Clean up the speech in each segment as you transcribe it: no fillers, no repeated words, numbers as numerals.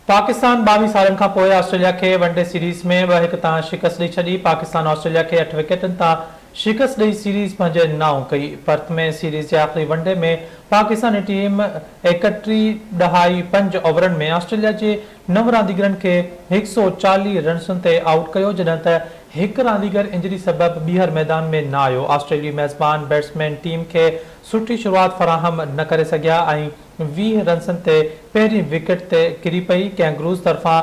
पाकिस्तान 22 सालनि खां पोइ ऑस्ट्रेलिया खे वनडे सीरीज़ में 2-1 तां शिकस्त ॾेई छॾी। पाकिस्तान ऑस्ट्रेलिया खे 8 विकेटनि तां शिकस्त ॾेई सीरीज़ पंहिंजे नाउ कई। पर्थ में सीरीज़ जे आख़िरी वनडे में पाकिस्तानी टीम 31.5 ओवरनि में ऑस्ट्रेलिया जे 9 रांदीगरनि खे 140 रन्सुनि ते आउट कयो, जॾहिं त हिकु रांदीगर इंजरी सबबि ॿीहर मैदान में न आयो। ऑस्ट्रेलियाई मेज़बान बैट्समैन टीम खे सुठी शुरूआत फराहम न करे सघिया ऐं 20 रन्सनि ते पहिरीं विकेट ते किरी पई। कैंगरूज़ तरफ़ां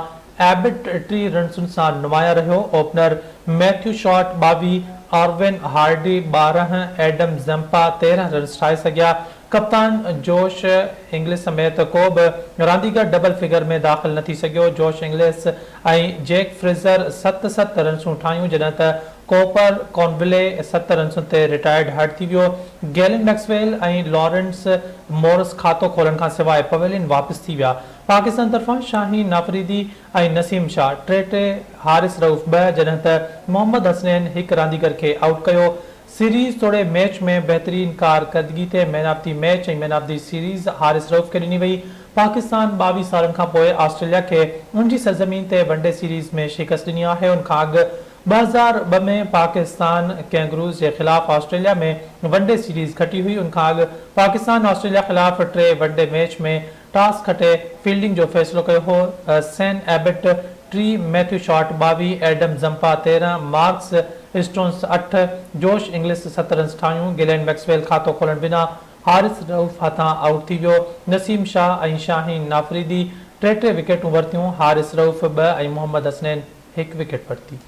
एबिट 30 रन्सुनि सां नुमाया रहियो। Opener Matthew Short 22, Aaron Hardie 12, Adam Zampa 13 runs ठाहे सघिया। कप्तान जोश इंग्लिस समेत को बि रांदीगर डबल फिगर में दाख़िल न थी सघियो। जोश इंग्लिस ऐं जैक फ्रेज़र 7 रन्सूं ठाहियूं, जॾहिं त कोपर कॉर्नविले 7 रन्सुनि ते रिटायर्ड हट थी वियो। गैलन मैक्सवेल ऐं लॉरेंस मोरिस खातो खोलण खां सवाइ पवेलियन वापसि थी विया। पाकिस्तान तरफ़ां शाहीन आफरीदी ऐं नसीम शाह 3, हारिस रऊफ़ 2, जॾहिं त मोहम्मद हसनैन 1 रांदीगर खे आउट कयो। सीरीज़ तोड़े मैच में बहितरीन कारकर्दगी ते मैन ऑफ दी मैच ऐं man of the series Haris Rauf खे ॾिनी वई। पाकिस्तान 22 सालनि खां पोइ ऑस्ट्रेलिया खे उन जी सरज़मीन ते वनडे सीरीज़ में शिकस्त ॾिनी आहे। उन खां अॻु 2002 में पाकिस्तान कैंगरूज़ जे ख़िलाफ़ ऑस्ट्रेलिया में वनडे सीरीज़ खटी हुई। उन खां अॻु पाकिस्तान ऑस्ट्रेलिया ख़िलाफ़ 3 वनडे मैच में टॉस खटे फील्डिंग जो फ़ैसिलो कयो हो। Sean Abbott 3, Matthew Short 22, Adam Zampa 13, Marcus Stoinis 8, Josh Inglis 7 runs ठाहियूं। गिलेन मैक्सवेल खातो खोलण बिना हारिस रऊफ़ हथां आउट थी वियो। नसीम शाह ऐं शाहीन आफरीदी 3 विकेटूं वरितियूं। हारिस रऊफ़ 2 ऐं मोहम्मद हसनैन 1 विकेट वरिती।